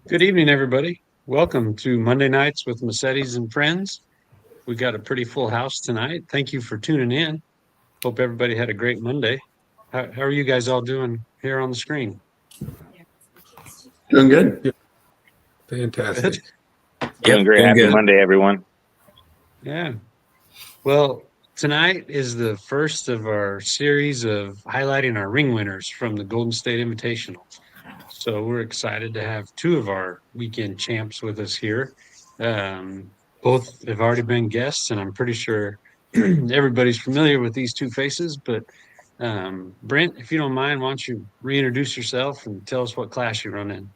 Good evening, everybody. Welcome to Monday Nights with Massettis and Friends. We got a pretty full house tonight. Thank you for tuning in. Hope everybody had a great Monday. How are you guys all doing here on the screen? Doing good. Fantastic. Doing great. Happy Monday, everyone. Yeah. Well, tonight is the first of our series of highlighting our ring winners from the Golden State Invitational. So we're excited to have two of our weekend champs with us here. Both have already been guests, and I'm pretty sure everybody's familiar with these two faces. But Brent, if you don't mind, why don't you reintroduce yourself and tell us what class you run in?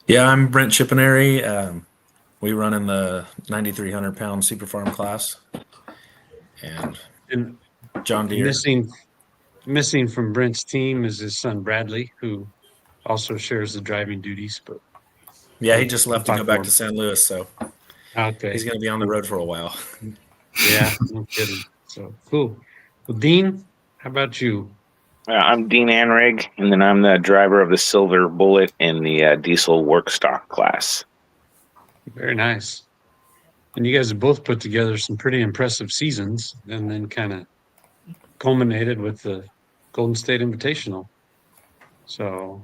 Yeah, I'm Brent Chippenary. We run in the 9,300-pound Super Farm class. And John Deere. Missing from Brent's team is his son Bradley, who also shares the driving duties. But yeah, he just left to go back to St. Louis, so okay, he's going to be on the road for a while. Yeah, no kidding. So cool. Well, Dean, how about you? I'm Dean Anrig, and then I'm the driver of the Silver Bullet in the diesel work stock class. Very nice. And you guys have both put together some pretty impressive seasons, and then kind of culminated with the Golden State Invitational. So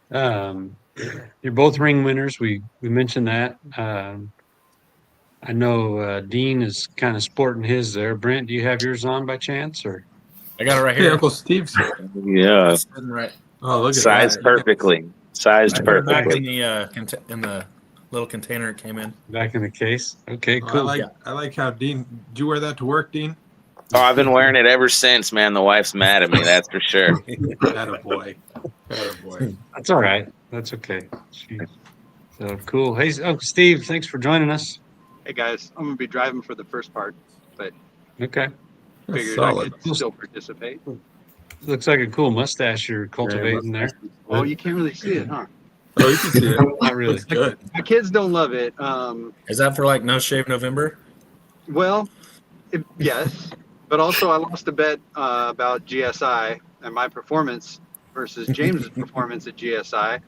you're both ring winners. We mentioned that. I know Dean is kind of sporting his there. Brent, do you have yours on by chance, or? I got it right here. Hey, Uncle Steve's here. Yeah. Right. Oh, look at Sized that. perfectly. Sized perfectly. Back in the little container it came in. Back in the case. Okay, cool. I like how Dean. Did you wear that to work, Dean? Oh, I've been wearing it ever since, man. The wife's mad at me, that's for sure. Attaboy. Attaboy. That's all right. That's okay. Jeez. So cool. Hey, Uncle Steve, thanks for joining us. Hey guys, I'm gonna be driving for the first part, but Okay. figured I could still participate. Looks like a cool mustache you're cultivating there. Oh, you can't really see it, huh? Oh, you can see it. Not really. It's good. My kids don't love it. Is that for like No Shave November? Well, yes, but also I lost a bet about GSI and my performance versus James's performance at GSI,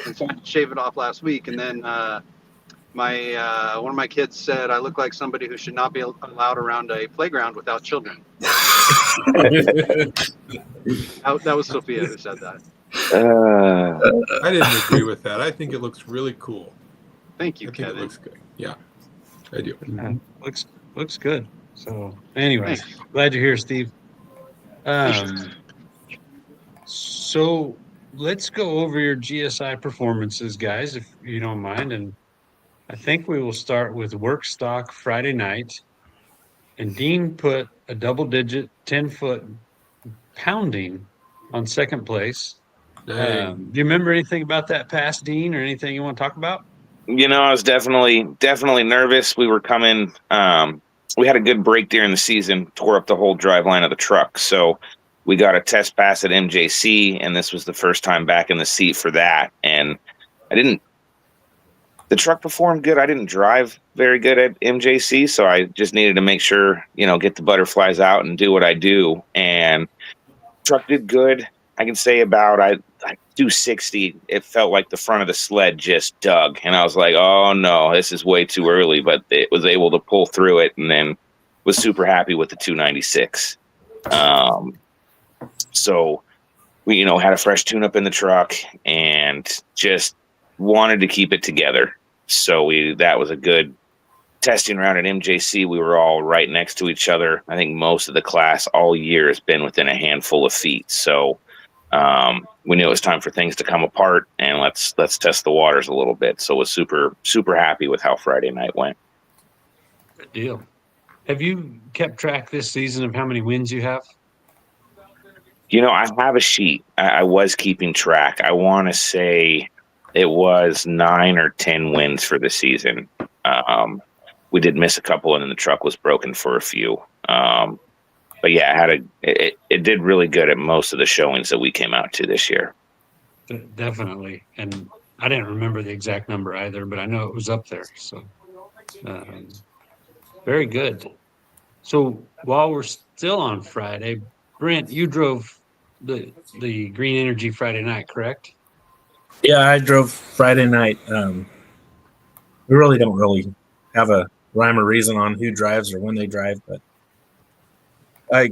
and so I had to shave it off last week. And then my one of my kids said I look like somebody who should not be allowed around a playground without children. That was Sophia who said that. I didn't agree with that. I think it looks really cool. Thank you, I think Kevin. it looks good. Yeah, I do. Looks good. So, anyways, Thanks. glad you're here, Steve. So let's go over your GSI performances, guys, if you don't mind. And I think we will start with work stock Friday night. And Dean put a double-digit 10-foot pounding on second place. Do you remember anything about that pass, Dean, or anything you want to talk about? You know, I was definitely nervous. We were coming. We had a good break during the season, tore up the whole drive line of the truck. So we got a test pass at MJC, and this was the first time back in the seat for that. And the truck performed good. I didn't drive very good at MJC, so I just needed to make sure, get the butterflies out and do what I do. And truck did good. I can say about 260, it felt like the front of the sled just dug. And I was like, oh, no, this is way too early. But it was able to pull through it, and then was super happy with the 296. So we, had a fresh tune-up in the truck and just wanted to keep it together. So that was a good testing round at MJC. We were all right next to each other. I think most of the class all year has been within a handful of feet. So we knew it was time for things to come apart, and let's test the waters a little bit. So was super, super happy with how Friday night went. Good deal. Have you kept track this season of how many wins you have? I have a sheet. I was keeping track. I want to say it was 9 or 10 wins for the season. We did miss a couple, and then the truck was broken for a few. But yeah, it did really good at most of the showings that we came out to this year. Definitely. And I didn't remember the exact number either, but I know it was up there. So very good. So while we're still on Friday, Brent, you drove the Green Energy Friday night, correct? Yeah, I drove Friday night. We really don't really have a rhyme or reason on who drives or when they drive, but I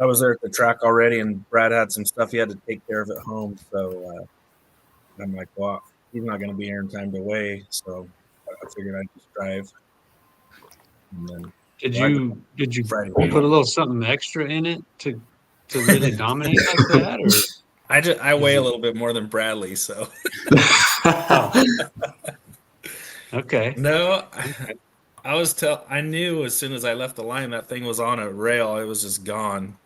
was there at the track already, and Brad had some stuff he had to take care of at home. So I'm like, well, he's not going to be here in time to weigh, so I figured I'd just drive. And then, Did well, you Friday put a little something extra in it to really dominate like that, or? I weigh a little bit more than Bradley, so. Oh. Okay. No, I knew as soon as I left the line that thing was on a rail. It was just gone.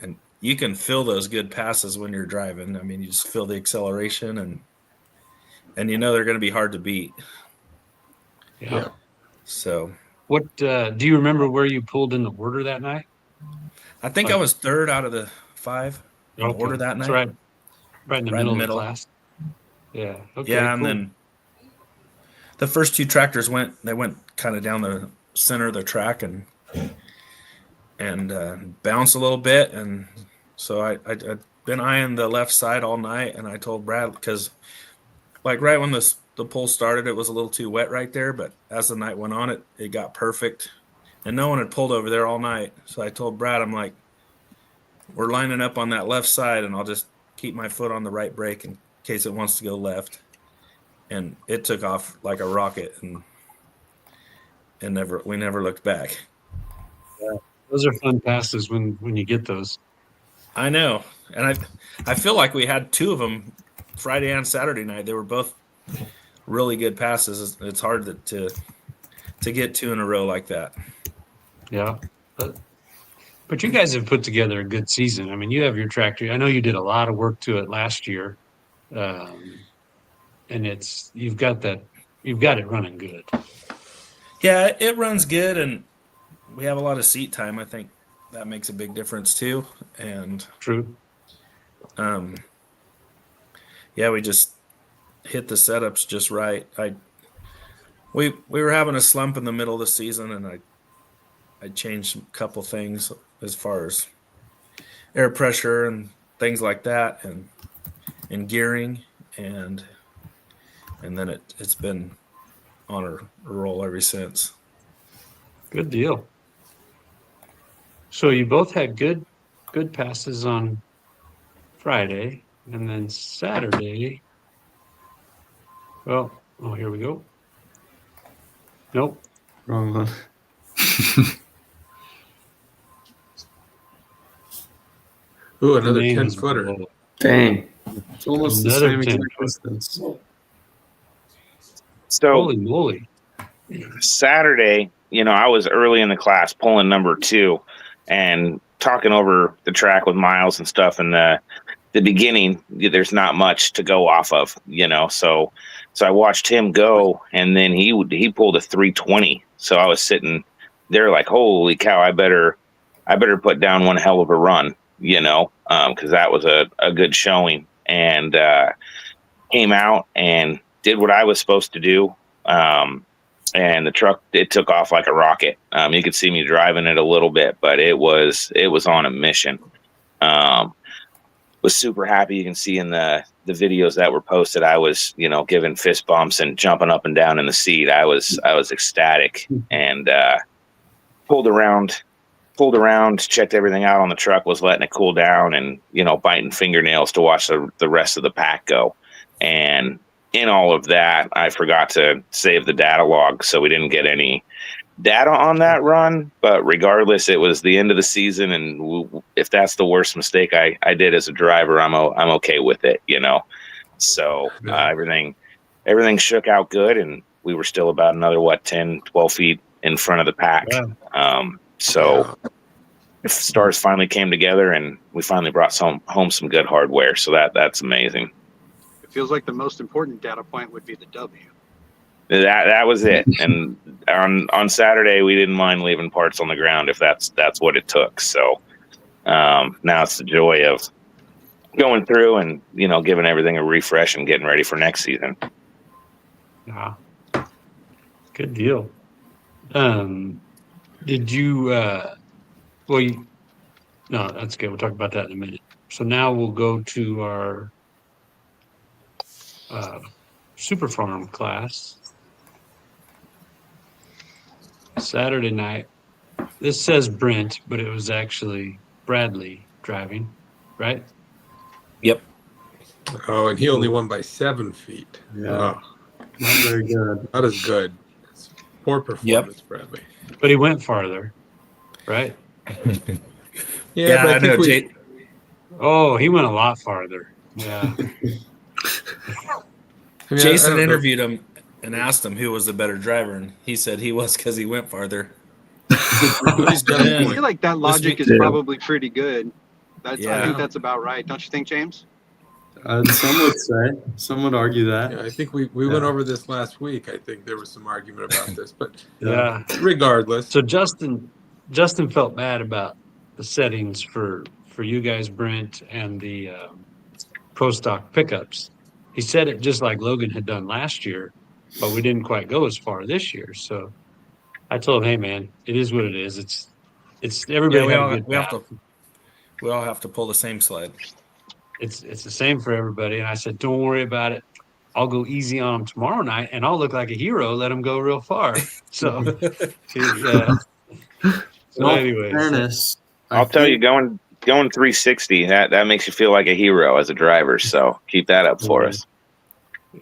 And you can feel those good passes when you're driving. I mean, you just feel the acceleration, and you know they're going to be hard to beat. Yeah. So, what do you remember where you pulled in the order that night? I think I was third out of the 5 in the order that night. So right in the middle of the class. Yeah. Okay. Yeah, cool. and then the first 2 tractors went kind of down the center of the track and bounced a little bit, and so I'd been eyeing the left side all night, and I told Brad, because like right when the pull started, it was a little too wet right there, but as the night went on, it got perfect, and no one had pulled over there all night. So I told Brad, I'm like, we're lining up on that left side, and I'll just keep my foot on the right brake in case it wants to go left. And it took off like a rocket, and we never looked back. Yeah, those are fun passes when you get those. I know, and I feel like we had 2 of them Friday and Saturday night. They were both really good passes. It's hard to get 2 in a row like that. Yeah, but you guys have put together a good season. I mean, you have your tractor. I know you did a lot of work to it last year, and you've got it running good. Yeah, it runs good, and we have a lot of seat time. I think that makes a big difference too. And true. Yeah, we just hit the setups just right. We were having a slump in the middle of the season, and I changed a couple things as far as air pressure and things like that, and gearing, and then it's been on a roll ever since. Good deal. So you both had good passes on Friday, and then Saturday. Well, here we go. Nope. Wrong one. Ooh, another Name 10-footer. Dang. It's almost the Another same 10 exact distance. So Holy moly. Saturday, I was early in the class pulling number 2 and talking over the track with Miles and stuff. In the beginning, there's not much to go off of, So I watched him go, and then he pulled a 320. So I was sitting there like, holy cow, I better put down one hell of a run, because that was a good showing, and came out and did what I was supposed to do. And the truck, it took off like a rocket. You could see me driving it a little bit, but it was on a mission. Was super happy. You can see in the videos that were posted, I was, giving fist bumps and jumping up and down in the seat. I was ecstatic, and pulled around, checked everything out on the truck, was letting it cool down, and, biting fingernails to watch the rest of the pack go. And in all of that, I forgot to save the data log, so we didn't get any data on that run. But regardless, it was the end of the season, and if that's the worst mistake I did as a driver, I'm okay with it, So everything shook out good, and we were still about another 10, 12 feet in front of the pack. Wow. So stars finally came together, and we finally brought home some good hardware. So that's amazing. It feels like the most important data point would be the W. That was it. And on Saturday, we didn't mind leaving parts on the ground if that's what it took. So now it's the joy of going through and giving everything a refresh and getting ready for next season. Yeah. Good deal. Did you? No, that's good. We'll talk about that in a minute. So now we'll go to our Super Farm class. Saturday night. This says Brent, but it was actually Bradley driving, right? Yep. Oh, and he only won by 7 feet. Yeah. Oh, Not very good. not as good. It's poor performance, Bradley. But he went farther, right? Yeah, but I know. Oh, he went a lot farther. Yeah. Jason I don't know. interviewed him and asked him who was the better driver, and he said he was because he went farther. He's got a I point. feel like that logic is Yeah. probably pretty good. I Yeah. think that's about right. Don't you think, James? Some would say. Some would argue that. Yeah, I think we went over this last week. I think there was some argument about this, but Yeah. regardless, So Justin felt bad about the settings for you guys, Brent, and the pro stock pickups. He said it just like Logan had done last year, but we didn't quite go as far this year. So I told him, hey man, it is what it is. It's everybody Yeah, had a good we all have to pull the same sled. It's the same for everybody. And I said, don't worry about it. I'll go easy on him tomorrow night, and I'll look like a hero. Let him go real far. So, yeah. In all anyways, fairness, I'll tell you, going 360, that makes you feel like a hero as a driver. So keep that up for us.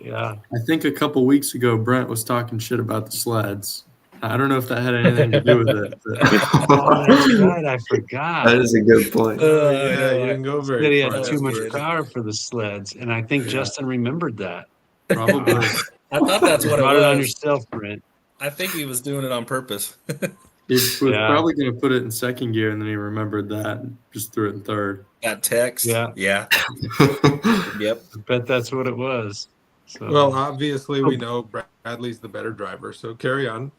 yeah. I think a couple weeks ago, Brent was talking shit about the sleds. I don't know if that had anything to do with it. Oh, that's right. I forgot. That is a good point. yeah, you didn't go Said he very had far. too much That's good. power for the sleds, and I think Justin remembered that. Probably. I thought that's You what it brought it on was. yourself, Brent. I think he was doing it on purpose. He was Yeah. probably going to put it in second gear, and then he remembered that and just threw it in third. That text. Yeah. Yep. I bet that's what it was. So, Well, obviously, we know Bradley's the better driver, so carry on.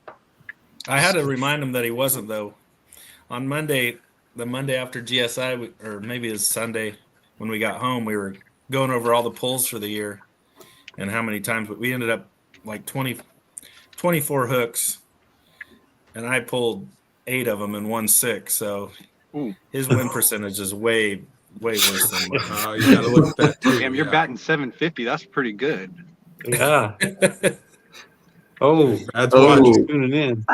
I had to remind him that he wasn't, though. On Monday, the Monday after GSI, or maybe it was Sunday, when we got home, we were going over all the pulls for the year and how many times. But we ended up like 24 hooks, and I pulled 8 of them and won 6. So his win percentage is way worse than mine. You got to look at that too. Damn, you're yeah. batting 750. That's pretty good. yeah. Oh, Brad's Oh. watching. tuning in.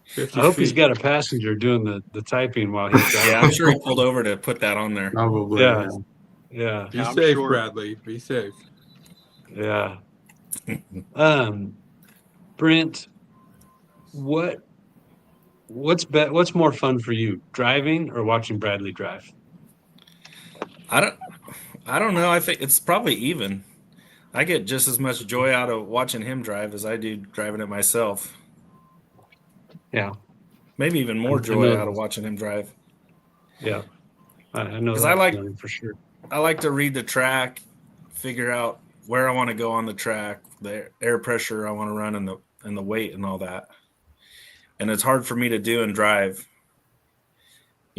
50 I hope he's feet. got a passenger doing the typing while he's driving. Yeah, I'm sure he pulled over to put that on there. Probably. Yeah. Yeah. Yeah. Be Yeah, I'm safe, sure. Bradley. Be safe. Yeah. Brent, what's more fun for you, driving or watching Bradley drive? I don't know. I think it's probably even. I get just as much joy out of watching him drive as I do driving it myself. Yeah. Maybe even more I joy know. out of watching him drive. Yeah. I know 'Cause that I like- feeling for sure. I like to read the track, figure out where I want to go on the track, the air pressure I want to run, and the weight and all that. And it's hard for me to do and drive.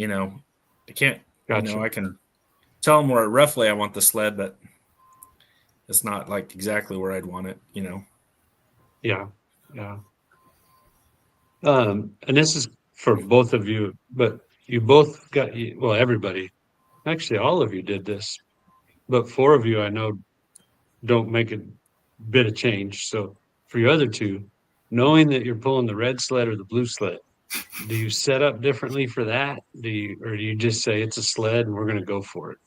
I can't. Gotcha. I can tell them where roughly I want the sled, but it's not like exactly where I'd want it. Yeah. Yeah. And this is for both of you, but you both got, well, everybody, actually all of you did this, but 4 of you I know don't make a bit of change. So for your other 2, knowing that you're pulling the red sled or the blue sled, do you set up differently for that? Or do you just say it's a sled and we're going to go for it?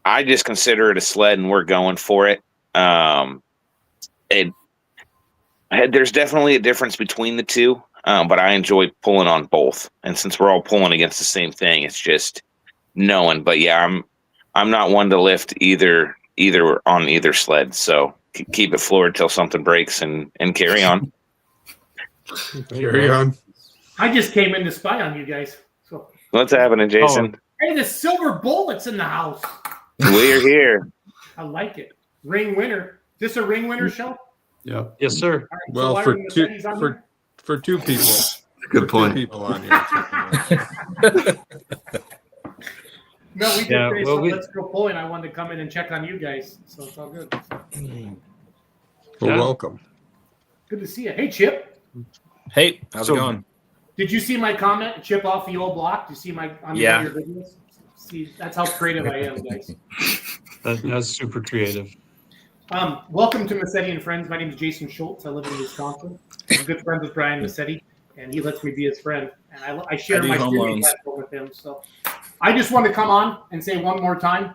I just consider it a sled, and we're going for it. There's definitely a difference between the two, but I enjoy pulling on both. And since we're all pulling against the same thing, it's just knowing. But yeah, I'm not one to lift either on either sled. So keep it floored till something breaks and carry on. Carry on. I just came in to spy on you guys. So What's happening, Jason? hey, the silver bullet's in the house. We're here. I like it. Ring winner. Is this a ring winner show? Yep. Yes, sir. All right, Well, why for are Massettis on there? for two people. Good For point. two people on here. No, we did Yeah, finish well, the we- Let's Go Pulling. I wanted to come in and check on you guys, so it's all good. Well, Yeah. welcome. Good to see you. Hey, Chip. Hey, how's So- it going? Did you see my comment? Chip off the old block. Did you see my on Yeah. your videos? See, that's how creative I am, guys. That's super creative. Welcome to Massetti and Friends. My name is Jason Schultz. I live in Wisconsin. I'm good friends with Brian Massetti, and he lets me be his friend. And I share I do my home streaming loans. platform with him. So I just want to come on and say one more time,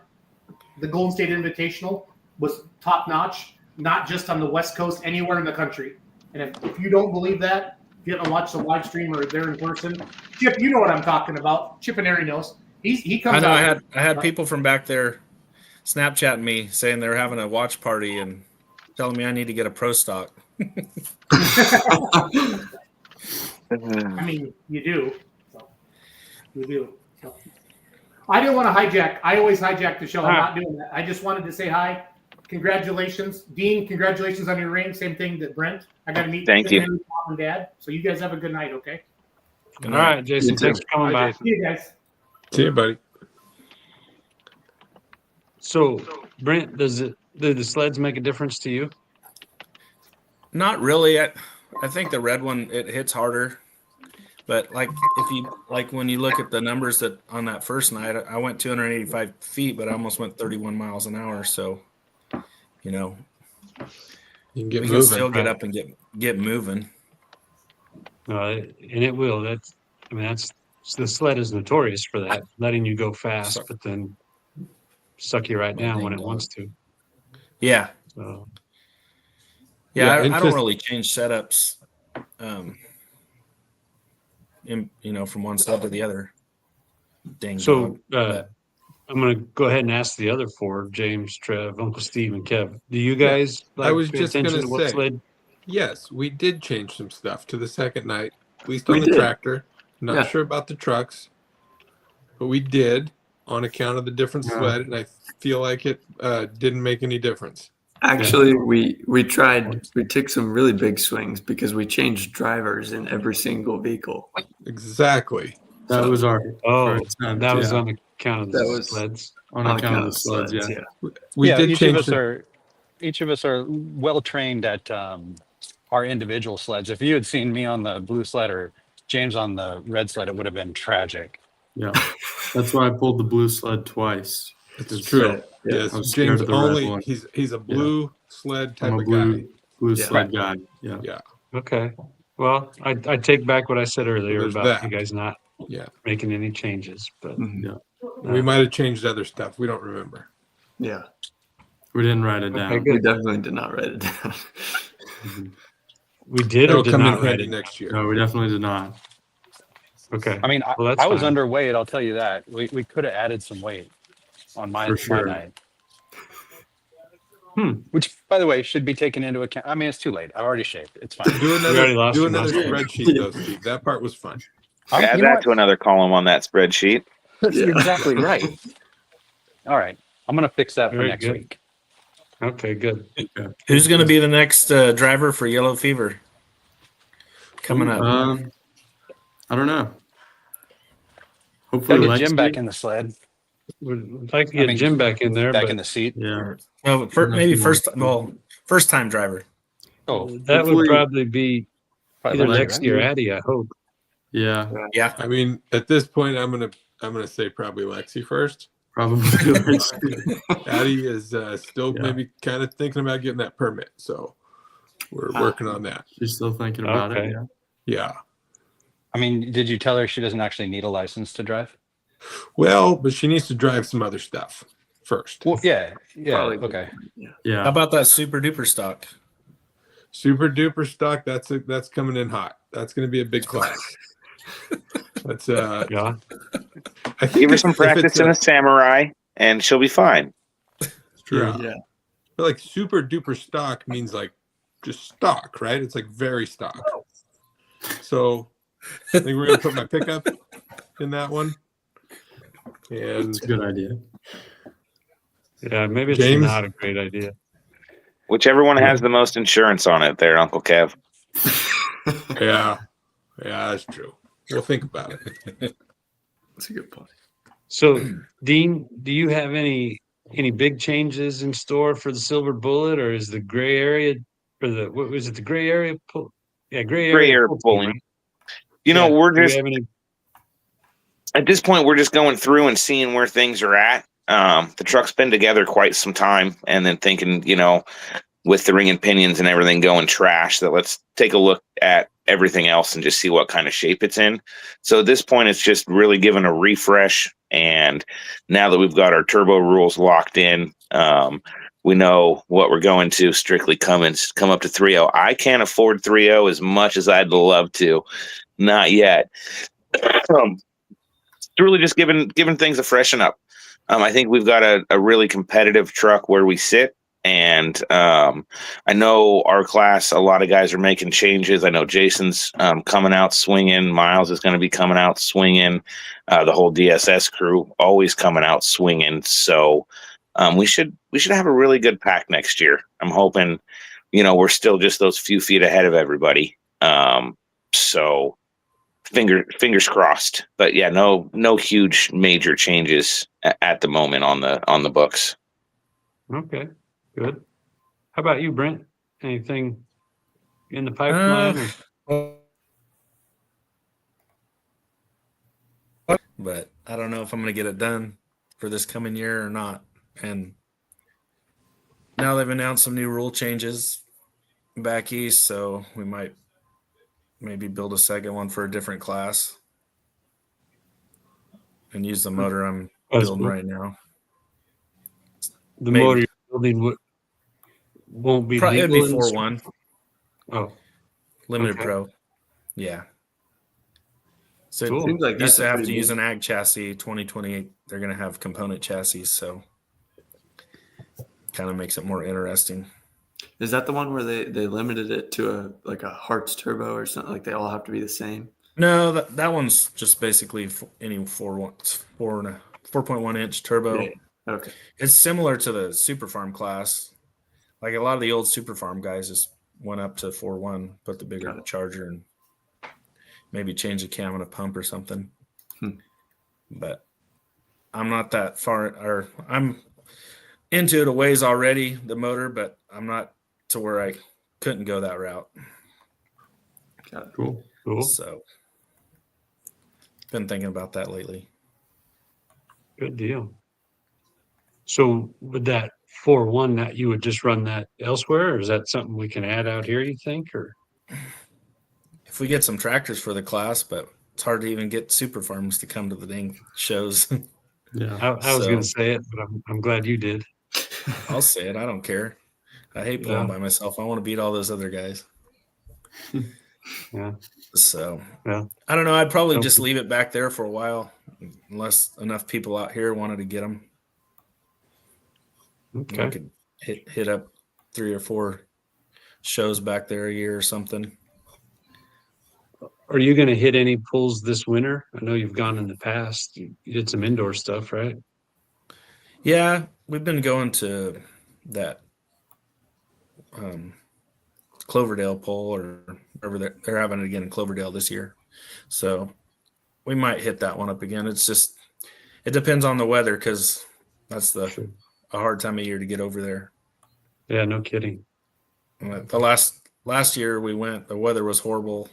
the Golden State Invitational was top notch, not just on the West Coast, anywhere in the country. And if you don't believe that, if you haven't watched the live stream or there in person, Chip, you know what I'm talking about. Chip and Ari knows. He comes I know out. I had people from back there Snapchatting me saying they're having a watch party and telling me I need to get a pro stock. I mean, you do. So, you do. So. I didn't want to hijack. I always hijack the show. I'm not doing that. I just wanted to say hi. Congratulations. Dean, congratulations on your ring. Same thing that Brent. I got to meet Thank you. Mom and Dad. So you guys have a good night, okay? All right, Jason. You too. Thanks for coming Bye, by. Jason. See you guys. See you, buddy. So, Brent, do the sleds make a difference to you? Not really. I think the red one, it hits harder. But like when you look at the numbers that on that first night, I went 285 feet, but I almost went 31 miles an hour. So, you know, You can get we can moving. still get up and get moving. And it will. That's the sled is notorious for that, letting you go fast, but then suck you right down when it wants to. Yeah. So, Yeah, Yeah, I don't really change setups, from one sled to the other. Dang. so dog. I'm going to go ahead and ask the other four: James, Trev, Uncle Steve, and Kev. Do you guys I was pay just attention gonna to what say. sled? Yes, we did change some stuff to the second night, at least on We the did. tractor. Not Yeah. sure about the trucks, but we did on account of the different Yeah. sled, and I feel like it didn't make any difference. Actually, we took some really big swings because we changed drivers in every single vehicle. Exactly. That was our Oh, attempt, that was yeah. on account of That the was- sleds. on account of the sleds, yeah. We yeah, did each change of us the- are well trained at our individual sleds. If you had seen me on the blue sled or James on the red sled, it would have been tragic. Yeah. That's why I pulled the blue sled twice. It's true. Right, yeah. Yes, I was scared James of the red only one. he's a blue sled type I'm a of guy. blue Yeah. sled guy. Yeah. Okay. Well, I take back what I said earlier there's about that. you guys not Yeah. making any changes, but Mhm. We might have changed other stuff. We don't remember. Yeah, We didn't write it Okay, down. good. we definitely did not write it down. we did or It'll did come in not write handy it. next year. No, we definitely did not. Okay. I mean, Well, that's I was fine. underweight. I'll tell you that. We could have added some weight on my For sure. night. Which, by the way, should be taken into account. I mean, it's too late. I've already shaved. It's fine. Do already lost do your another muscle. spreadsheet though, Steve. That part was fun. Add You know that what? to another column on that spreadsheet. That's Yeah. exactly right. All right. I'm going to fix that for Very next good. week. Okay, good. Who's going to be the next driver for Yellow Fever coming up? I don't know. Got Hopefully, to get Jim Lexi- back in the sled, Would like to get Jim back in there, back but in the seat. Yeah. Oh, maybe first time driver. Oh, that would hopefully- probably be probably either Lexi, Lexi or Addie, I hope. Yeah. Yeah. I mean, at this point, I'm gonna say probably Lexi first. Probably. Lexi. Addie is still Yeah. maybe kind of thinking about getting that permit, so we're working on that. She's still thinking about Okay. it. Yeah. Yeah. I mean, did you tell her she doesn't actually need a license to drive? Well, but she needs to drive some other stuff first. Well, yeah. Probably. Okay. How Yeah. about that super duper stock? Super duper stock. That's coming in hot. That's going to be a big class. That's Yeah. I think Give her if- some if practice it's in a samurai, and she'll be fine. Yeah. Yeah. But like super duper stock means like just stock, right? It's like very stock. So I think we're gonna put my pickup in that one. And It's a good idea. Yeah, maybe it's James? not a great idea. Whichever one has the most insurance on it there, Uncle Kev. Yeah. Yeah, that's true. We'll think about it. That's a good point. So, Dean, do you have any big changes in store for the Silver Bullet, or is the gray area, or the what was it, the gray area pull? Yeah, gray Gray area area pull team, pulling. right? You know, Yeah. we're Do we just have any? at this point, we're just going through and seeing where things are at. The truck's been together quite some time, and then thinking, with the ring and pinions and everything going trash, that let's take a look at everything else and just see what kind of shape it's in. So at this point, it's just really giving a refresh. And now that we've got our turbo rules locked in, we know what we're going to strictly come up to 3.0. I can't afford 3.0 as much as I'd love to. Not yet. It's really just giving things a freshen up. I think we've got a really competitive truck where we sit. And I know our class, a lot of guys are making changes. I know Jason's coming out swinging. Miles is going to be coming out swinging. The whole DSS crew always coming out swinging. So we should have a really good pack next year. I'm hoping, we're still just those few feet ahead of everybody. So fingers crossed. But yeah, no huge major changes at the moment on the books. Okay, good. How about you, Brent? Anything in the pipeline? But I don't know if I'm going to get it done for this coming year or not. And now they've announced some new rule changes back east, so we might maybe build a second one for a different class and use the motor I'm building right now. The Maybe. motor you're building won't be Probably it'd be legal in 4.1 Oh, limited okay. pro. Yeah. So Cool. Seems like used that's to a have pretty to use big- an ag chassis. 2028, they're going to have component chassis, so kind of makes it more interesting. Is that the one where they limited it to a Hartz turbo or something? Like they all have to be the same? No, that one's just basically any 4.1 inch turbo. Yeah. Okay. It's similar to the Super Farm class. Like a lot of the old Super Farm guys just went up to 4.1, put the bigger Got it. charger, and maybe change the cam and a pump or something. But I'm not that far, or I'm into it a ways already, the motor, but I'm not to where I couldn't go that route. Got it. Cool. So been thinking about that lately. Good deal. So with that 4.1, that you would just run that elsewhere, or is that something we can add out here, you think? Or If we get some tractors for the class, but it's hard to even get Super Farms to come to the dang shows. yeah, I was going to say it, but I'm glad you did. I'll say it. I don't care. I hate pulling by myself. I want to beat all those other guys. Yeah. So Yeah. I don't know. I'd probably Okay. just leave it back there for a while, unless enough people out here wanted to get them. I Okay. could hit up 3 or 4 shows back there a year or something. Are you going to hit any pulls this winter? I know you've gone in the past. You did some indoor stuff, right? Yeah, we've been going to that Cloverdale pull, or wherever they're having it again in Cloverdale this year. So we might hit that one up again. It depends on the weather, because that's a hard time of year to get over there. Yeah, no kidding. The last year we went, the weather was horrible,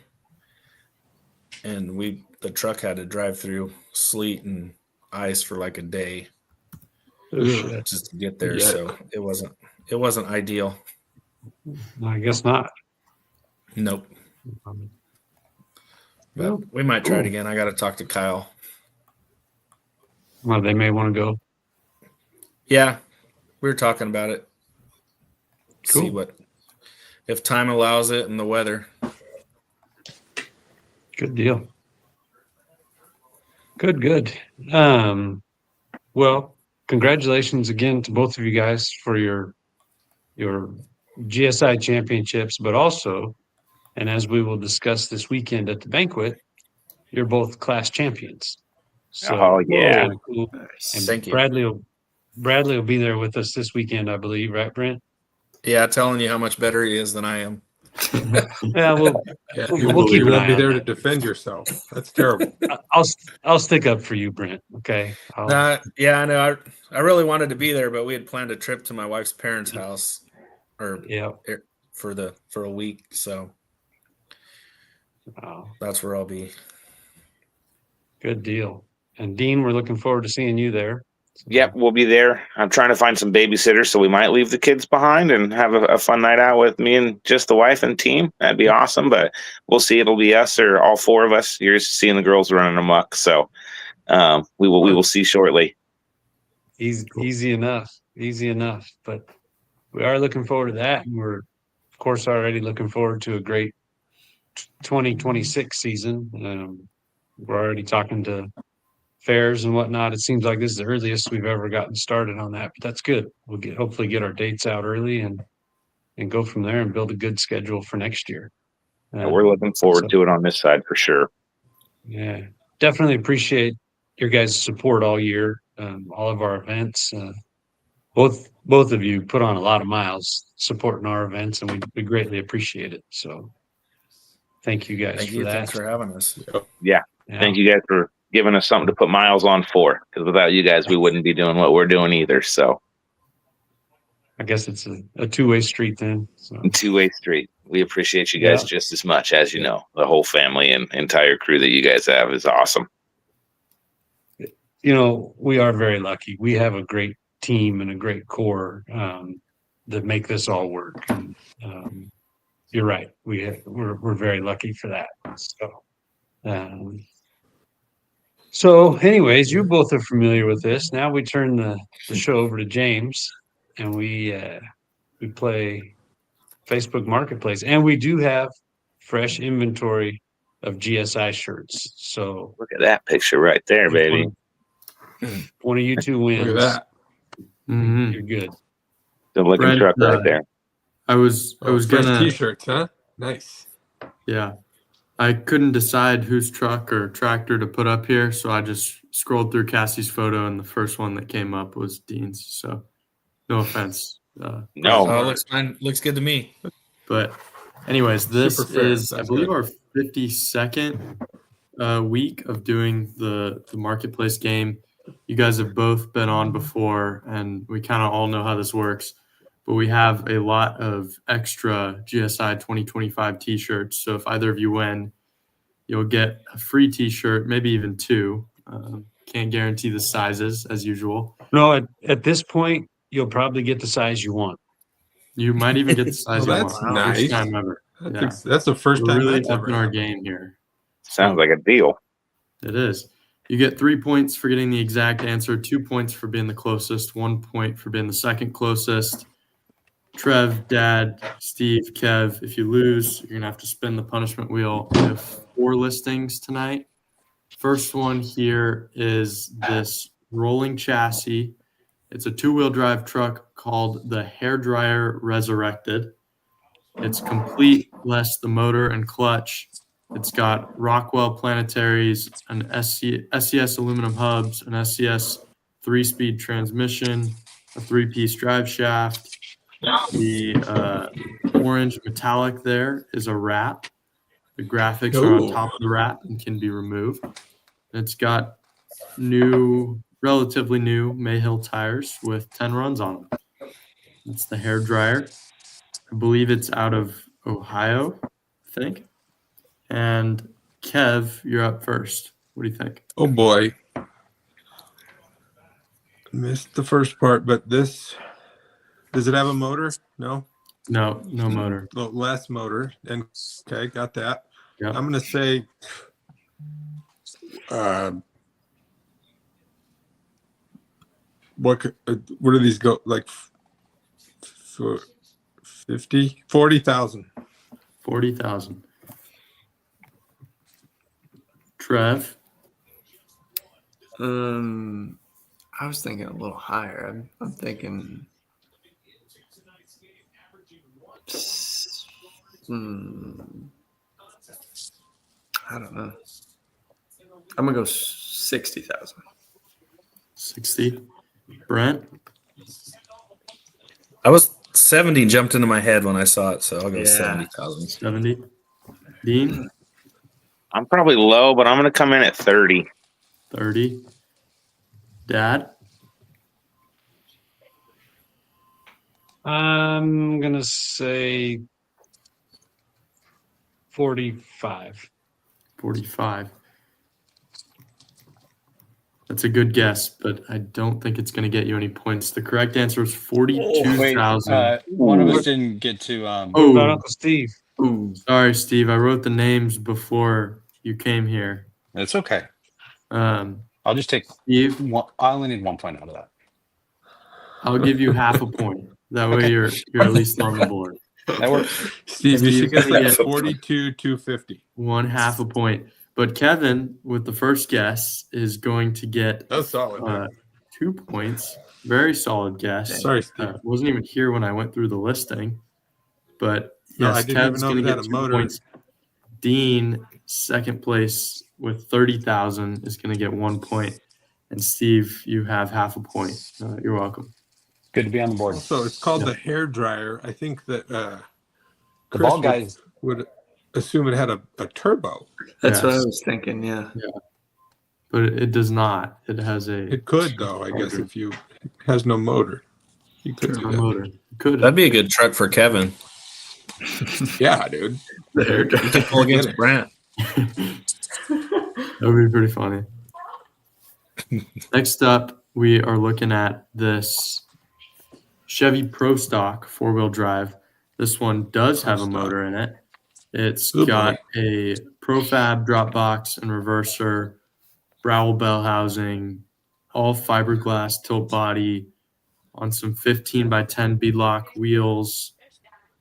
and the truck had to drive through sleet and ice for like a day just to get there. Yeah. So it wasn't ideal. I guess not. Nope. But we might try it again. I got to talk to Kyle. Well, they may want to go. Yeah, we were talking about it. Cool. See if time allows it and the weather. Good deal. Good. Well, congratulations again to both of you guys for your GSI championships, but also, and as we will discuss this weekend at the banquet, you're both class champions. So, Oh, yeah. cool. Nice. And Thank you. Bradley will Bradley will be there with us this weekend, I believe, right, Brent? Yeah, telling you how much better he is than I am. Yeah, we'll Yeah, we'll keep you an won't eye be on there to that. defend yourself. That's terrible. I'll stick up for you, Brent. Okay. Yeah, I know. I really wanted to be there, but we had planned a trip to my wife's parents' house, or Yeah. for a week. So that's where I'll be. Good deal. And Dean, we're looking forward to seeing you there. Yep, we'll be there. I'm trying to find some babysitters, so we might leave the kids behind and have a fun night out with me and just the wife and team. That'd be awesome. But we'll see. It'll be us or all four of us. You're just seeing the girls running amok. So we will see shortly. Easy enough. Easy enough. But we are looking forward to that. And we're, of course, already looking forward to a great 2026 season. We're already talking to fairs and whatnot. It seems like this is the earliest we've ever gotten started on that, but that's good. We'll hopefully get our dates out early and go from there and build a good schedule for next year. And we're looking forward to it on this side for sure. Yeah, definitely appreciate your guys' support all year. All of our events. Both of you put on a lot of miles supporting our events, and we greatly appreciate it. So thank you guys for that. Thanks for having us. Yeah. Thank you guys for giving us something to put miles on for, because without you guys, we wouldn't be doing what we're doing either. So I guess it's a two-way street then. So. Two-way street. We appreciate you guys just as much as you know. The whole family and entire crew that you guys have is awesome. You know, we are very lucky. We have a great team and a great core that make this all work. And, you're right. We're very lucky for that. So, anyways, you both are familiar with this. Now we turn the show over to James, and we play Facebook Marketplace, and we do have fresh inventory of GSI shirts. So look at that picture right there, baby. One of you two wins. Look at that. Mm-hmm. You're good. The looking Brent, truck right there. I was Fresh gonna t-shirts, huh? Nice. Yeah. I couldn't decide whose truck or tractor to put up here, so I just scrolled through Cassie's photo, and the first one that came up was Dean's. So, no offense. No, looks fine. Looks good to me. But, anyways, this Super fair. is, I Sounds believe, good. our 52nd week of doing the marketplace game. You guys have both been on before, and we kind of all know how this works. But we have a lot of extra GSI 2025 t-shirts. So if either of you win, you'll get a free t-shirt, maybe even two. Can't guarantee the sizes as usual. No, at this point, you'll probably get the size you want. You might even get the size you that's want. nice. First time ever. That's the first We're time really that's ever upping our happened. game here. sounds like a deal. It is. You get 3 points for getting the exact answer, 2 points for being the closest, 1 point for being the second closest. Trev, Dad, Steve, Kev, if you lose, you're going to have to spin the punishment wheel. We have 4 listings tonight. First one here is this rolling chassis. It's a 2-wheel drive truck called the Hairdryer Resurrected. It's complete, less the motor and clutch. It's got Rockwell planetaries, an SCS aluminum hubs, an SCS 3-speed transmission, a 3-piece drive shaft. The orange metallic there is a wrap. The graphics are on top of the wrap and can be removed. It's got relatively new Mayhill tires with 10 runs on them. It's the hair dryer. I believe it's out of Ohio, I think. And Kev, you're up first. What do you think? Oh boy. Missed the first part, but this, does it have a motor? No. No motor. Well, less motor. And okay, got that. Yep. I'm gonna say what do these go like for 50 40,000? 40,000. Trev, I was thinking a little higher. I'm thinking. I don't know. I'm gonna go 60,000. 60. Brent, I was 70 jumped into my head when I saw it, so I'll go Yeah. 70,000. 70. Dean, I'm probably low, but I'm going to come in at 30. 30. Dad, I'm gonna say 45. 45. That's a good guess, but I don't think it's going to get you any points. The correct answer is Wait, 42,000. one of us didn't get to. What about Oh, Uncle Steve? Ooh. sorry, Steve. I wrote the names before you came here. It's okay. Steve, I'll just take one. I only need 1 point out of that. I'll give you half a point. That way you're at least on the board. That works. Steve, you should get Steve's gonna that get 42,250. 1/2 a point. But Kevin, with the first guess, is going to get That's solid. man. 2 points. Very solid guess. Sorry, Steve. Wasn't even here when I went through the listing. But No, yes, I didn't even Kev's know going it to had get a 2 motor. points. Dean, second place with 30,000, is going to get 1 point. And Steve, you have half a point. You're welcome. Good to be on the board. Also, it's called Yeah. the hair dryer. I think that The Chris ball guys. would assume it had a turbo. That's what I Yes. was thinking. Yeah. But it does not. It has a It could, though, I guess, if you it has no motor. You could do that. motor. It could. That'd be a good truck for Kevin. Yeah, dude. The hair You dryer. could pull against Brant. That would be pretty funny. Next up, we are looking at this Chevy Pro Stock 4-wheel drive. This one does have a Pro Stock. motor in it. It's Good got a Profab drop box and reverser, Browell bell housing, all fiberglass tilt body on some 15 by 10 beadlock wheels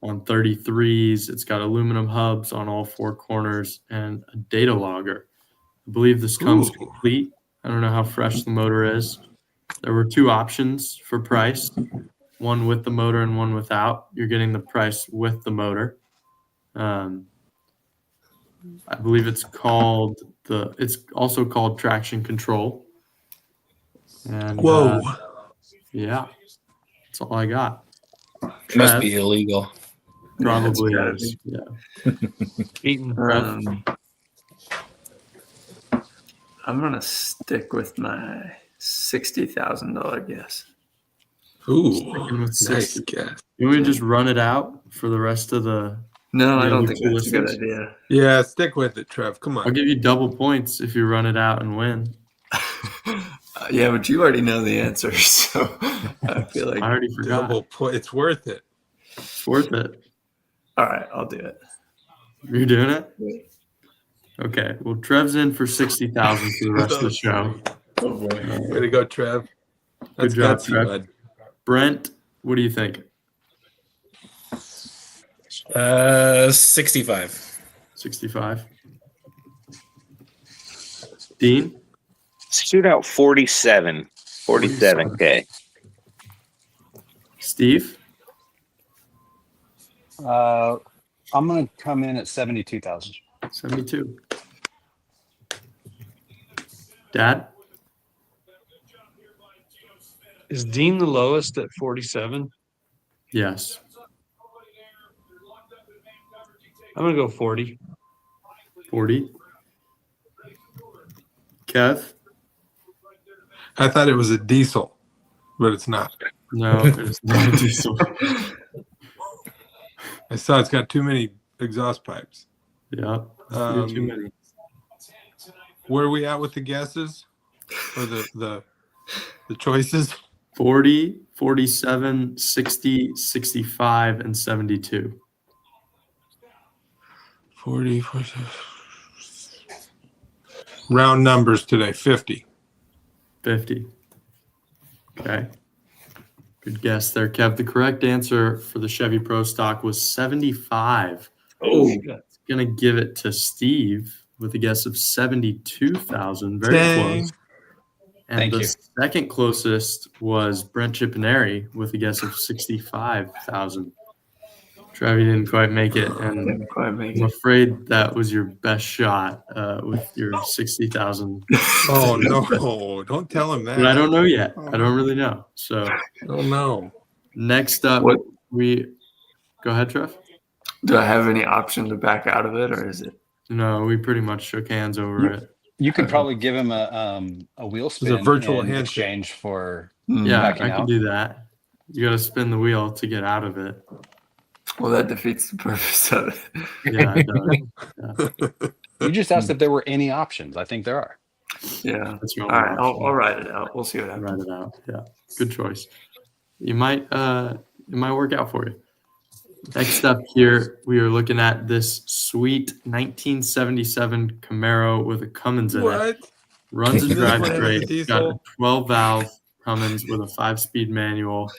on 33s. It's got aluminum hubs on all 4 corners and a data logger. I believe this comes Ooh. complete. I don't know how fresh the motor is. There were 2 options for price, one with the motor and one without. You're getting the price with the motor. I believe it's also called traction control. And Whoa. yeah, that's all I got. Must Trev, be illegal. probably Yeah, it's is. Yeah. Eaton, Trev. I'm gonna stick with my $60,000 guess. Ooh, Sticking with nice 60. guess. You want me to just run it out for the rest of the? No, I The don't other think 2 that's a good listings? idea. Yeah, stick with it, Trev. Come I'll on. give you double points if you run it out and win. Yeah, but you already know the answer, so I feel like I already forgot. Double point. It's worth it. It's worth it. all right, I'll do it. You're doing it? Okay. Well, Trev's in for 60,000 for the rest of the show. Way to go, Trev. That's Good job, gutsy, Trev. bud. Brent, what do you think? 65. 65. Dean? Shoot out 47. 47K. Steve? I'm going to come in at 72,000. 72. Dad? Is Dean the lowest at 47? Yes. I'm gonna go 40. 40. Kev? I thought it was a diesel, but it's not. No, it's not a diesel. I saw it's got too many exhaust pipes. Yeah. Too many. Where are we at with the guesses or the choices? 40, 47, 60, 65, and 72. 40. Round numbers today. 50. 50. Okay. Good guess there, Kev. The correct answer for the Chevy Pro Stock was 75. Oh, It's going to give it to Steve with a guess of 72,000. Very Dang. close. And Thank the you. second closest was Brent Chipineri with a guess of 65,000. Trev, you didn't quite make it, and Didn't quite make I'm it. afraid that was your best shot with your 60,000. Oh no! Don't tell him that. But I don't know yet. I don't really know. So Oh no! next up, What- we go ahead, Trev. Do I have any option to back out of it, or is it? No, we pretty much shook hands over it. You could probably give him a wheel spin virtual in handshake. exchange for Yeah, backing I could out. do that. You got to spin the wheel to get out of it. Well, that defeats the purpose of it. Yeah, it does. You just asked if there were any options. I think there are. Yeah. That's All your right, option. I'll write it out. We'll see what happens. Write it out. Yeah, good choice. It might work out for you. Next up here, we are looking at this sweet 1977 Camaro with a Cummins in it. What? Runs and Is this drives one has a great. It's got a diesel? 12-valve Cummins with a 5-speed manual.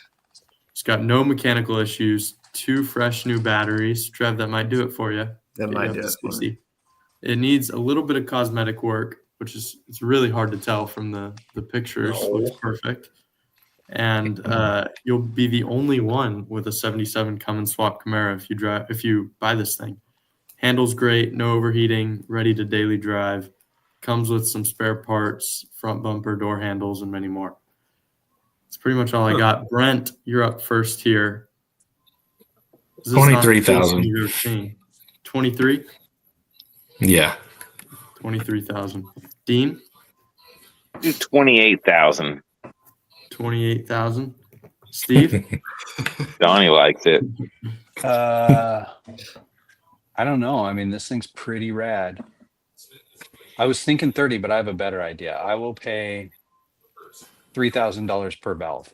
It's got no mechanical issues. 2 fresh new batteries. Trev, that might do it for you. That Get might you up do to it for me. 60. It needs a little bit of cosmetic work, which is it's really hard to tell from the pictures. No. Looks perfect. And you'll be the only one with a 77 Cummins swap Camaro if you buy this thing. Handles great, no overheating, ready to daily drive. Comes with some spare parts, front bumper, door handles, and many more. That's pretty much all I got. Brent, you're up first here. Is this not the 23,000. you've ever seen? 23? Yeah. 23,000. Dean, Do 28,000. 28,000. Steve, Donnie likes it. I don't know. I mean, this thing's pretty rad. I was thinking 30, but I have a better idea. I will pay $3,000 per valve.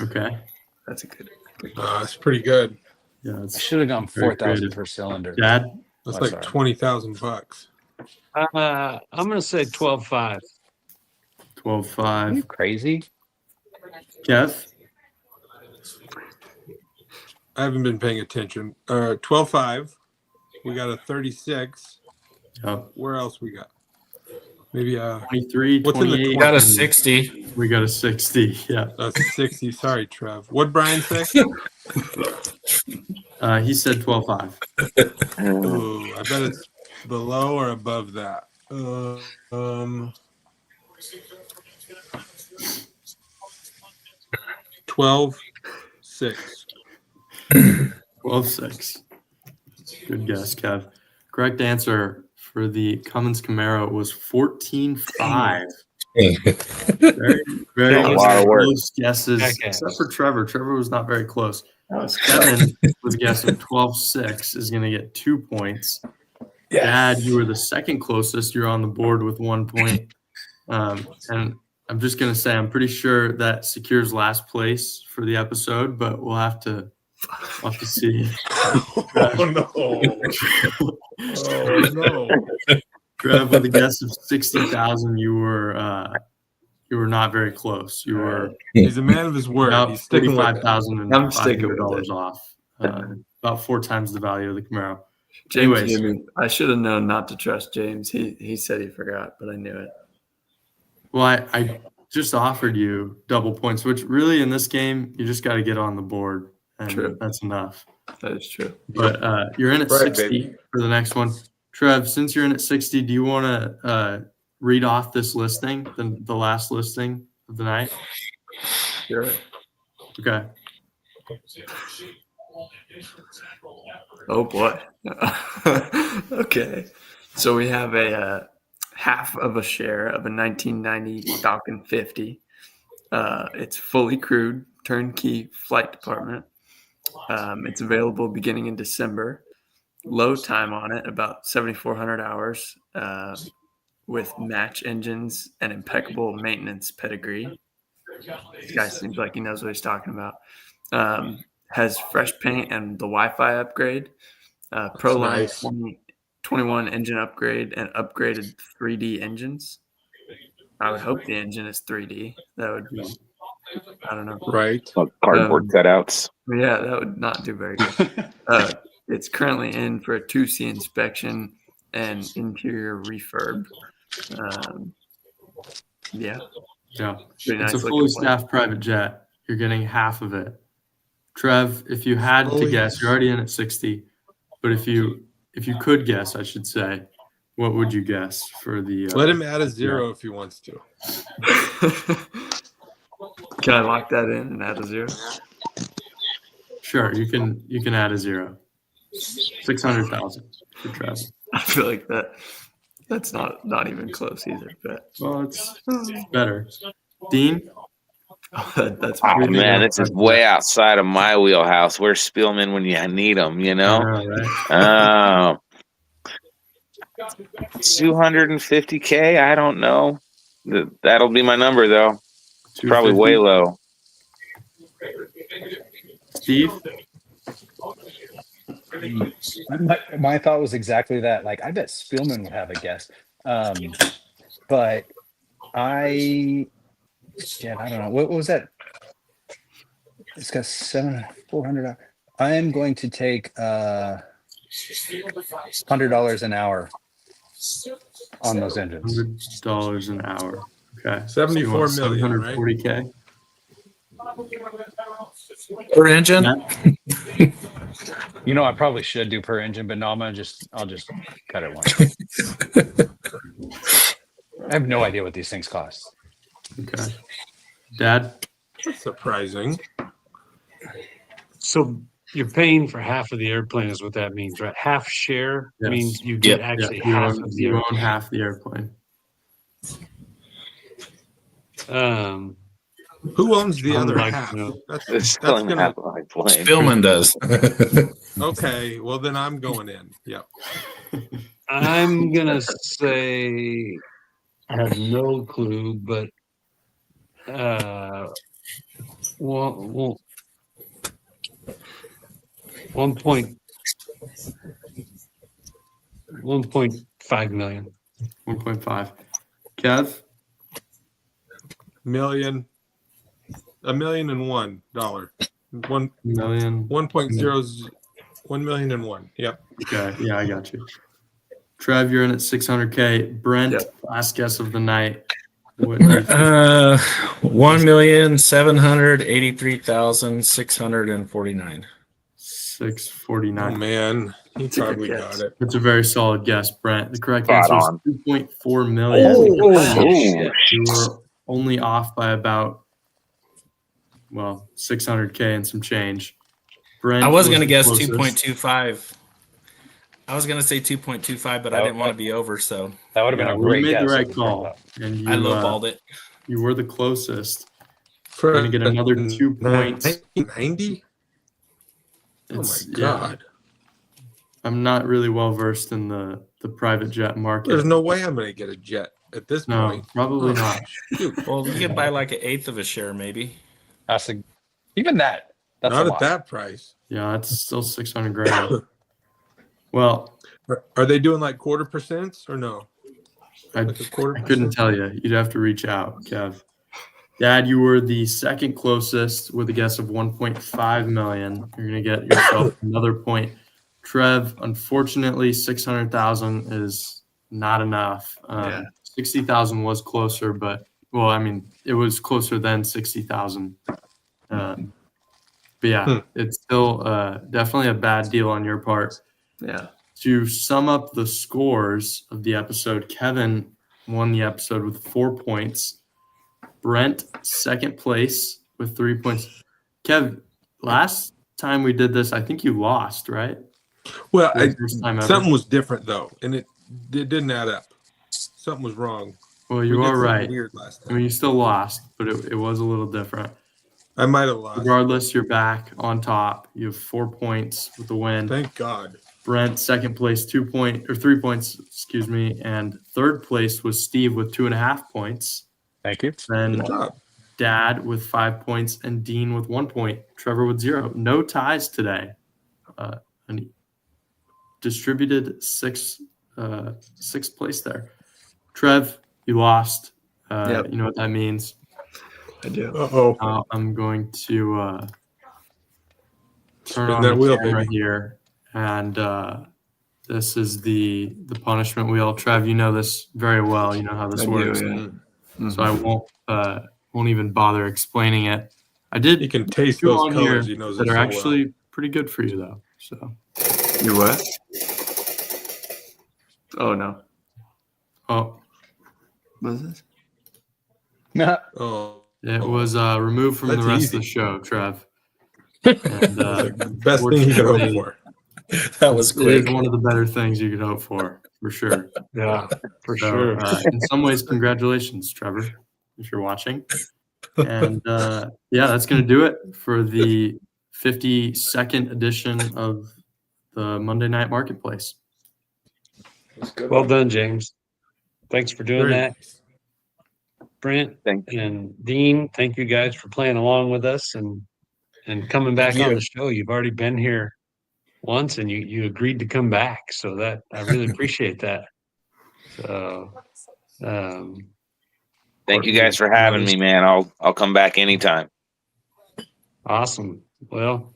okay. That's a good. It's pretty good. Yeah, I it's should have gone Very 4,000 creative. per cylinder. Dad, That's Oh, like sorry. $20,000. I'm gonna say 12.5. 12.5. Are you crazy? Kev, I haven't been paying attention. 12.5. We got a 36. yep. Where else we got? Maybe 23, What's in the 28. Got a and 60. We got a 60. Yeah. a 60. Sorry, Trev. What'd Brian say? He said 12.5. Ooh, I bet it's below or above that. 12.6. 12.6. Good guess, Kev. Correct answer for the Cummins Camaro was 14.5. Very, very A lot of work. close guesses, Okay. except for Trevor. Trevor was not very close. That was Kevin was guessing 12.6 is going to get 2 points. Dad, you were the second closest. You're on the board with 1 point. And I'm just going to say, I'm pretty sure that secures last place for the episode, but we'll have to see. Oh, no. Oh, no. Trev, with a guess of 60,000, you were not very close. You were He's a man of his word. about He's sticking with it. I'm sticking with $45,500 it. off. About 4 times the value of the Camaro. James Anyways. knew me. I should have known not to trust James. He said he forgot, but I knew it. Well, I just offered you double points, which really in this game, you just got to get on the board, and True. that's enough. That is true. But you're in at Right, 60 baby. for the next one. Trev, since you're in at 60, do you want to read off this listing, the last listing of the night? Sure. Okay. Oh boy. Okay. So we have a half of a share of a 1990 Falcon 50. It's fully crewed, turnkey flight department. It's available beginning in December. Low time on it, about 7,400 hours, with match engines and impeccable maintenance pedigree. This guy seems like he knows what he's talking about. Has fresh paint and the Wi-Fi upgrade, Pro Line nice. 2021 engine upgrade, and upgraded 3D engines. I would hope the engine is 3D. That would be, I don't know. Right. Cardboard cutouts. Yeah, that would not do very good. It's currently in for a 2C inspection and interior refurb. Yeah, Yeah. pretty nice It's a looking fully plane. staffed private jet. You're getting half of it. Trev, if you had to Oh, guess, yes. you're already in at 60. But if you could guess, I should say, what would you guess for the? Let him add a 0 if he wants to. Can I lock that in and add a 0? Sure, you can add a 0. 600,000 for Trev. I feel like that's not even close either. But Well, it's better. Dean, that's Oh Really man, well this is done. way outside of my wheelhouse. Where's Spielman when you need him? You know. right? 250K. I don't know. That'll be my number though. It's probably 250. way low. Steve, My thought was exactly that. Like, I bet Spielman would have a guess. But I don't know. What was that? It's got 400. I am going to take $100 an hour on those engines. $100 an hour. Okay. 74 million, right? 740K. Per engine? Yeah. You know, I probably should do per engine, but no, I'll just cut it once. I have no idea what these things cost. Okay. Dad, That's surprising. So you're paying for half of the airplane is what that means, right? Half share Yes. means you get Yep. actually you half own, of the you own airplane. half the airplane. Who owns the I would other like to half? know. It's That's still gonna. half my plane. Spillman does. Okay, well then I'm going in. Yep. I'm gonna say I have no clue, but well, 1.5 million. 1.5. Kev, $1,000,001. One million. 1.01. Yep. Okay. Yeah, I got you. Trev, you're in at 600K. Brent, Yep. last guess of the night. What do you think? 1,783,649. 649. Oh man, he It's a good probably guess. got it. It's a very solid guess, Brent. The correct Spot answer is on. 2.4 million. Oh, You were only off by about, 600K and some change. Brent I was going to the guess closest. 2.25. I was going to say 2.25, but I didn't want to be over, so That would have Yeah, been a well, you great made guess. the right call, and you I lowballed it. you were the closest. For You're gonna get another 2 points. 90? Oh my It's- yeah, god. I'm not really well versed in the private jet market. There's no way I'm gonna get a jet at this No, point. probably Oh, not. shoot. Well, you could buy like an eighth of a share, maybe. Even that. That's Not a at lot. that price. Yeah, it's still 600 grand. Well, Are they doing like quarter percents or no? I Like a quarter I couldn't percent? tell you. You'd have to reach out, Kev. Dad, you were the second closest with a guess of 1.5 million. You're gonna get yourself another point. Trev, unfortunately, 600,000 is not enough. Yeah. 60,000 was closer, but it was closer than 60,000. But yeah, it's still definitely a bad deal on your part. Yeah. To sum up the scores of the episode, Kevin won the episode with 4 points. Brent, second place with 3 points. Kev, last time we did this, I think you lost, right? Well, For the first time ever. something was different though, and it didn't add up. Something was wrong. Well, We you did are something right. Weird last I time. mean, you still lost, but it was a little different. I might have lost. Regardless, you're back on top. You have 4 points with the win. Thank God. Brent, second place, 3 points, excuse me. And third place was Steve with 2.5 points. Thank you. Then Good job. Dad with 5 points and Dean with 1 point. Trevor with 0. No ties today. And distributed sixth place there. Trev, you lost. Yep. You know what that means. I do. Uh-oh. I'm going to turn Spin on that the wheel, camera baby. here, and this is the punishment wheel. Trev, you know this very well. You know how this I do, works. yeah. So I won't even bother explaining it. I did You can taste two those on here colors. He knows that it are so actually pretty good for you, though. So, You what? Oh no. oh, What is this? well. Oh, it was removed from the That's rest easy. of the show, Trev. And That's like the best thing you could hope for. That was it is quick. one of the better things you could hope for sure. Yeah, for So, sure. in some ways, congratulations, Trevor, if you're watching. And yeah, that's going to do it for the 52nd edition of the Monday Night Marketplace. Well done, James. Thanks for doing Very that. nice. Brent Thank and Dean, thank you guys for playing along with us and coming back Thank on you. the show. You've already been here once and you agreed to come back. So that I really appreciate that. So Thank you guys for having me, man. I'll come back anytime. awesome. Well,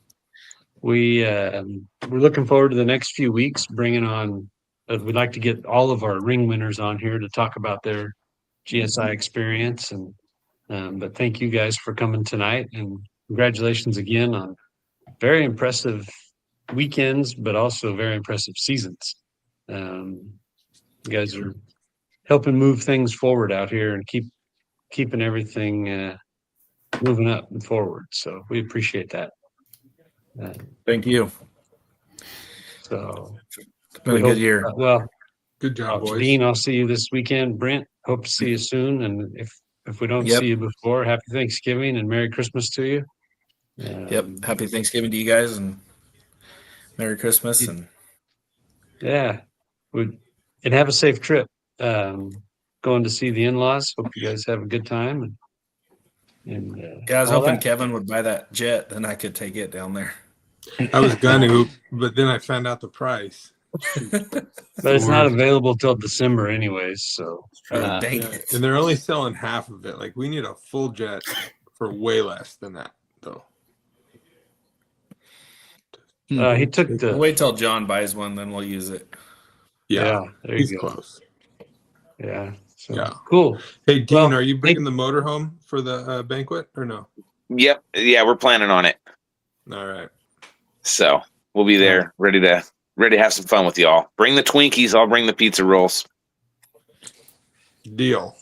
we're looking forward to the next few weeks bringing on we'd like to get all of our ring winners on here to talk about their GSI experience and but thank you guys for coming tonight and congratulations again on very impressive weekends, but also very impressive seasons. You guys are helping move things forward out here and keeping everything moving up and forward. So we appreciate that. Thank you. So It's been a good year. Well, Good job, boys. Dean, I'll see you this weekend. Brent, hope to see you soon. And if we don't Yep. see you before, happy Thanksgiving and Merry Christmas to you. Yep. Happy Thanksgiving to you guys and Merry Christmas. And Yeah. And have a safe trip. Going to see the in-laws. Hope you guys have a good time. And yeah, I was all hoping that. Kevin would buy that jet, then I could take it down there. I was gonna, but then I found out the price. But it's not available till December anyways. So Oh, dang Yeah, it. and they're only selling half of it. Like we need a full jet for way less than that, though. he took We'll the wait till John buys one, then we'll use it. Yeah, there he's you go. close. Yeah. So Yeah. cool. Hey, Dean, Well, are you bringing the motor home for the banquet or no? Yep. Yeah, we're planning on it. All right. So we'll be there, ready to have some fun with y'all. Bring the Twinkies. I'll bring the pizza rolls. Deal.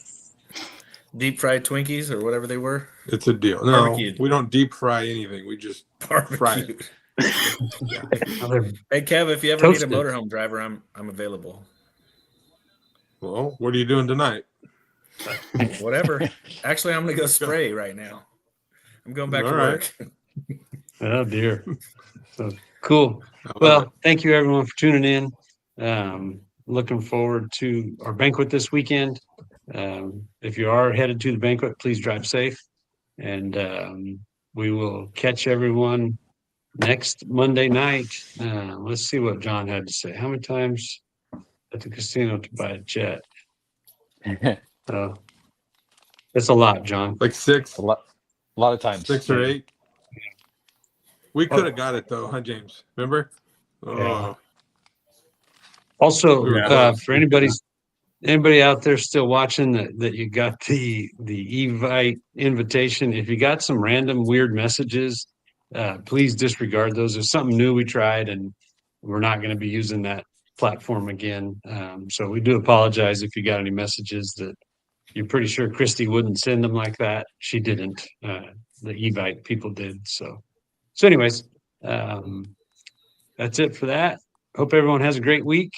Deep fried Twinkies or whatever they were. It's a deal. No, Barbecued. we don't deep fry anything. We just fry Barbecue. it. Yeah. Hey Kev, if you ever Toasted. need a motorhome driver, I'm available. Well, what are you doing tonight? Whatever. Actually, I'm gonna go spray right now. I'm going back All to right. work. Oh dear. So cool. I love Well, it. thank you everyone for tuning in. Looking forward to our banquet this weekend. If you are headed to the banquet, please drive safe. And we will catch everyone next Monday night. Let's see what John had to say. How many times at the casino to buy a jet? That's a lot, John. Like six, A lot of times. 6 or 8. We could have got it though, huh, James? Remember? Yeah. Oh, Also, We were close. for anybody out there still watching that you got the Evite invitation, if you got some random weird messages, please disregard those. There's something new we tried and we're not going to be using that platform again. So we do apologize if you got any messages that you're pretty sure Christy wouldn't send them like that. She didn't. The Evite people did. So anyways, that's it for that. Hope everyone has a great week.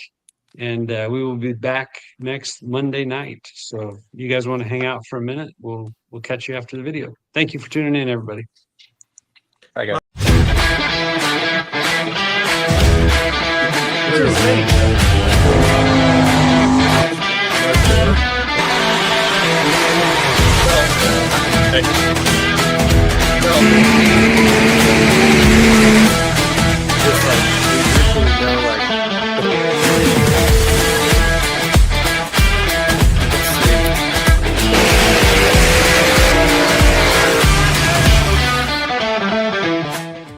And we will be back next Monday night. So if you guys want to hang out for a minute, we'll catch you after the video. Thank you for tuning in, everybody. I got This is